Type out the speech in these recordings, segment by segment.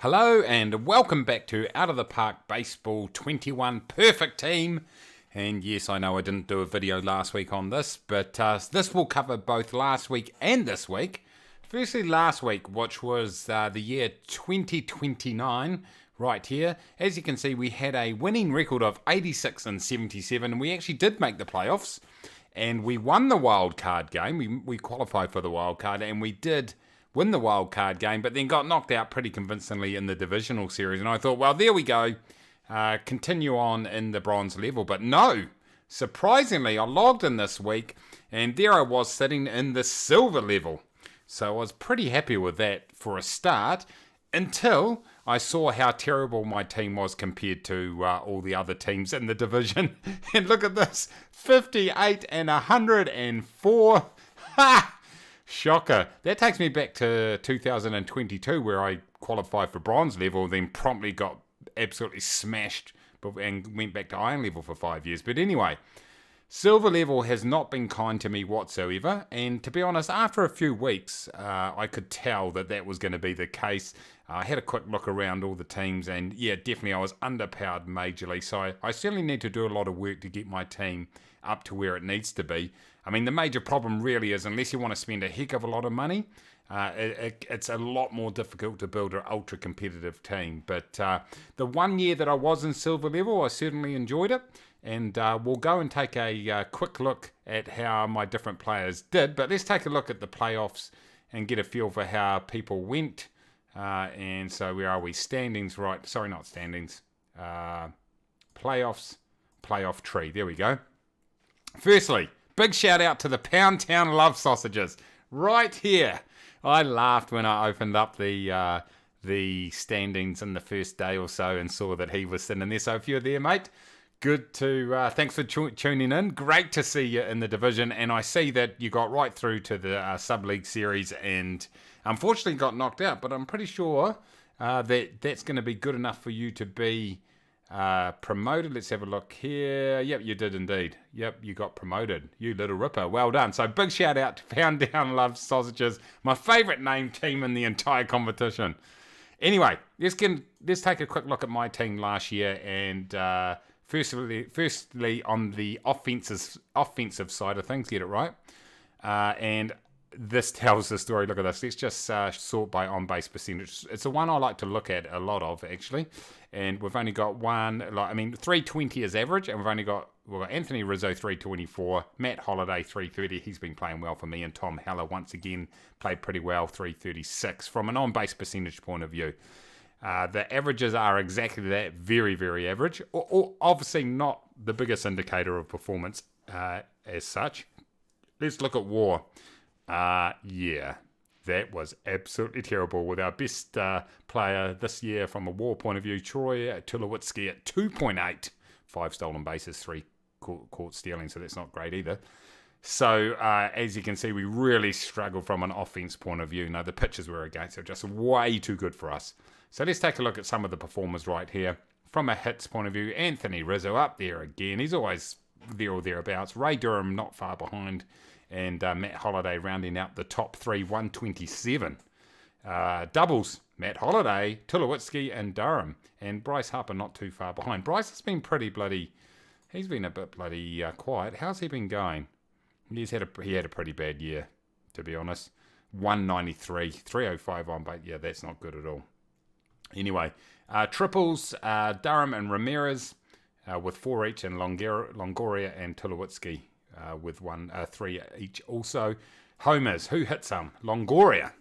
Hello and welcome back to Out of the Park Baseball 21 Perfect Team. And yes, I know I didn't do a video last week on this, but this will cover both last week and this week. Firstly, last week, which was the year 2029, right here. As you can see, we had a winning record of 86 and 77, and we actually did make the playoffs. And we won the wild card game. We qualified for the wild card, and we did win the wild card game, but then got knocked out pretty convincingly in the divisional series. And I thought, well, there we go. Continue on in the bronze level. But no, surprisingly, I logged in this week, and there I was sitting in the silver level. So I was pretty happy with that for a start, until I saw how terrible my team was compared to all the other teams in the division. And look at this, 58 and 104. Ha! Shocker. That takes me back to 2022, where I qualified for bronze level, then promptly got absolutely smashed and went back to iron level for 5 years. But anyway, silver level has not been kind to me whatsoever. And to be honest, after a few weeks, I could tell that was going to be the case. I had a quick look around all the teams, and yeah, definitely I was underpowered majorly. So I certainly need to do a lot of work to get my team up to where it needs to be. I mean, the major problem really is, unless you want to spend a heck of a lot of money, it's a lot more difficult to build an ultra competitive team. But the 1 year that I was in silver level, I certainly enjoyed it. And we'll go and take a quick look at how my different players did. But let's take a look at the playoffs and get a feel for how people went. And so where are we? Standings, right? Sorry, not standings. Playoffs, playoff tree. There we go. Firstly, big shout out to the Pound Town Love Sausages right here. I laughed when I opened up the standings in the first day or so and saw that he was sitting there. So if you're there, mate, good to thanks for tuning in. Great to see you in the division, and I see that you got right through to the sub-league series and unfortunately got knocked out, but I'm pretty sure that's going to be good enough for you to be promoted. Let's have a look here. Yep, you did indeed. Yep, you got promoted. You little ripper. Well done. So big shout out to Pound Down Love Sausages, my favourite named team in the entire competition. Anyway, let's take a quick look at my team last year, and firstly on the offensive side of things, get it right. And this tells the story. Look at this. Let's just sort by on-base percentage. It's the one I like to look at a lot of, actually. And we've only got 320 is average, and we've got Anthony Rizzo 324, Matt Holliday 330. He's been playing well for me, and Tom Heller once again played pretty well, 336 from an on-base percentage point of view. The averages are exactly that, very, very average. Or obviously not the biggest indicator of performance as such. Let's look at WAR. Yeah, that was absolutely terrible with our best player this year from a WAR point of view, Troy Tulowitzki at 2.8, 5 stolen bases, 3 caught stealing, so that's not great either. So as you can see, we really struggled from an offense point of view. No, the pitches we're against are just way too good for us. So let's take a look at some of the performers right here. From a hits point of view, Anthony Rizzo up there again. He's always there or thereabouts. Ray Durham not far behind. And Matt Holliday rounding out the top 3, 127. Doubles, Matt Holliday, Tulowitzki, and Durham. And Bryce Harper not too far behind. Bryce has been he's been a bit bloody quiet. How's he been going? He had a pretty bad year, to be honest. 193, 305 on, but yeah, that's not good at all. Anyway, triples, Durham and Ramirez with 4 each, and Longoria and Tulowitzki with 3 each also. Homers, who hit some? Longoria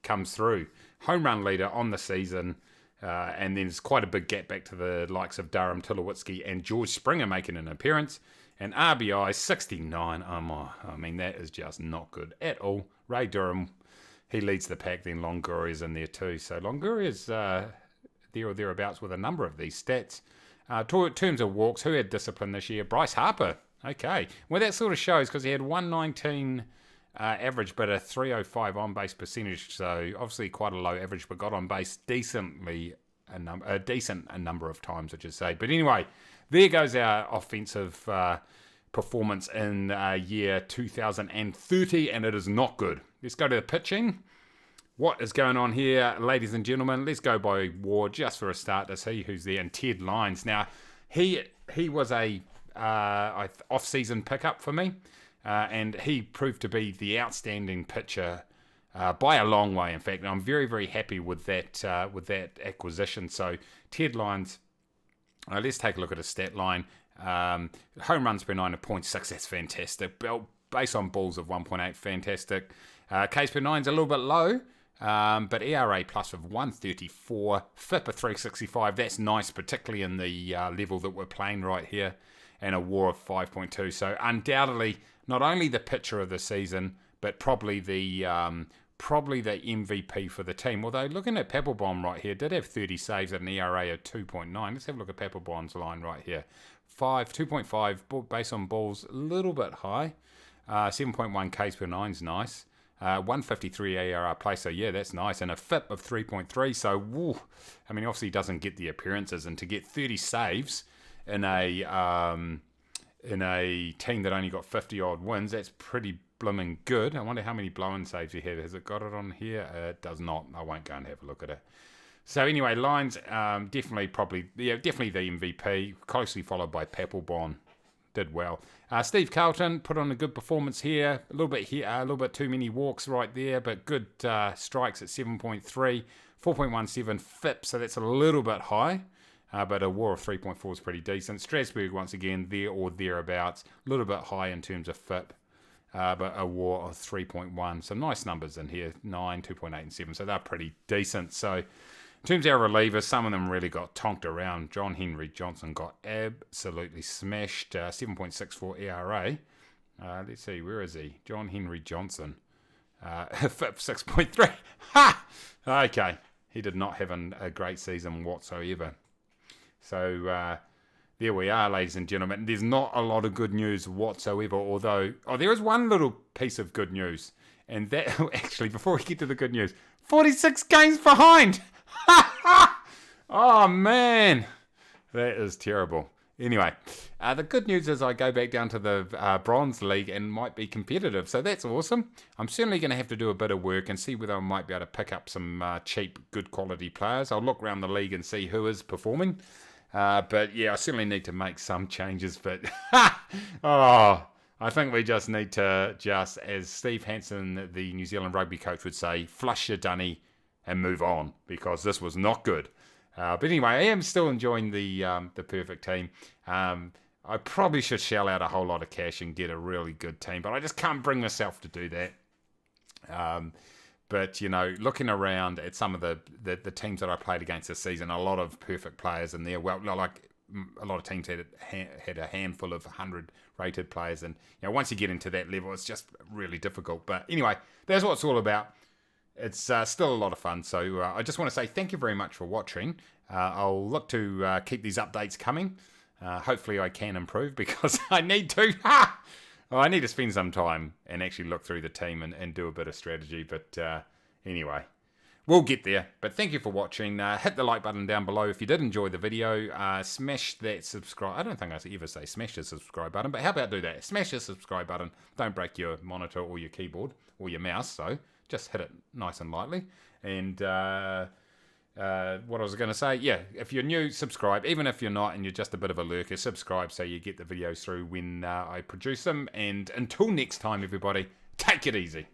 comes through. Home run leader on the season. And then there's quite a big gap back to the likes of Durham, Tulowitzki, and George Springer making an appearance. And RBI 69. I mean, that is just not good at all. Ray Durham, he leads the pack. Then Longoria's in there too. So Longoria's there or thereabouts with a number of these stats. In terms of walks, who had discipline this year? Bryce Harper. Okay. Well, that sort of shows because he had 119 average, but a 305 on-base percentage. So obviously quite a low average, but got on base decently a decent number of times, I should say. But anyway, there goes our offensive performance in year 2030, and it is not good. Let's go to the pitching. What is going on here, ladies and gentlemen? Let's go by war just for a start to see who's there. And Ted Lyons. Now, he was a off-season pickup for me, and he proved to be the outstanding pitcher by a long way. In fact, I'm very, very happy with that acquisition. So Ted Lyons, let's take a look at his stat line. Home runs per 9 of 0.6, that's fantastic. Base on balls of 1.8, fantastic. Ks per 9's a little bit low, but ERA plus of 134, FIP of 365, that's nice, particularly in the level that we're playing right here, and a WAR of 5.2. So undoubtedly, not only the pitcher of the season, but probably the MVP for the team. Although looking at Papelbon right here, did have 30 saves at an ERA of 2.9. Let's have a look at Papelbon's line right here. 2.5 base on balls, a little bit high. 7.1 Ks per 9's nice. 153 ARR play, so yeah, that's nice. And a FIP of 3.3, so woo. I mean, obviously he doesn't get the appearances, and to get 30 saves in a team that only got 50 odd wins, that's pretty blooming good. I wonder how many blow-in saves he had. Has it got it on here? It does not. I won't go and have a look at it. So anyway, Lyons, definitely the MVP, closely followed by Papelbon. Did well. Steve Carlton put on a good performance here. A little bit too many walks right there, but good strikes at 7.3, 4.17 FIP, so that's a little bit high. But a WAR of 3.4 is pretty decent. Strasbourg, once again, there or thereabouts. A little bit high in terms of FIP, but a WAR of 3.1. Some nice numbers in here, 9, 2.8, and 7. So they're pretty decent. So in terms of our relievers, some of them really got tonked around. John Henry Johnson got absolutely smashed. 7.64 ERA. Let's see, where is he? John Henry Johnson. 6.3. Ha! Okay. He did not have a great season whatsoever. So there we are, ladies and gentlemen. There's not a lot of good news whatsoever, although there is one little piece of good news. And that, actually, before we get to the good news, 46 games behind! Oh, man. That is terrible. Anyway, the good news is I go back down to the Bronze League and might be competitive, so that's awesome. I'm certainly going to have to do a bit of work and see whether I might be able to pick up some cheap, good quality players. I'll look around the league and see who is performing. But yeah, I certainly need to make some changes. But I think we just need to as Steve Hansen, the New Zealand rugby coach, would say, flush your dunny and move on, because this was not good. But anyway, I am still enjoying the perfect team. I probably should shell out a whole lot of cash and get a really good team, but I just can't bring myself to do that. But, looking around at some of the teams that I played against this season, a lot of perfect players in there. Well, like a lot of teams had a handful of 100 rated players. And, once you get into that level, it's just really difficult. But anyway, that's what it's all about. It's still a lot of fun. So I just want to say thank you very much for watching. I'll look to keep these updates coming. Hopefully I can improve, because I need to. I need to spend some time and actually look through the team and do a bit of strategy. But anyway, we'll get there. But thank you for watching. Hit the like button down below if you did enjoy the video. Smash that subscribe. I don't think I ever say smash the subscribe button, but how about do that? Smash the subscribe button. Don't break your monitor or your keyboard or your mouse. So just hit it nice and lightly. And what I was going to say, yeah, if you're new, subscribe. Even if you're not and you're just a bit of a lurker, subscribe so you get the videos through when I produce them. And until next time, everybody, take it easy.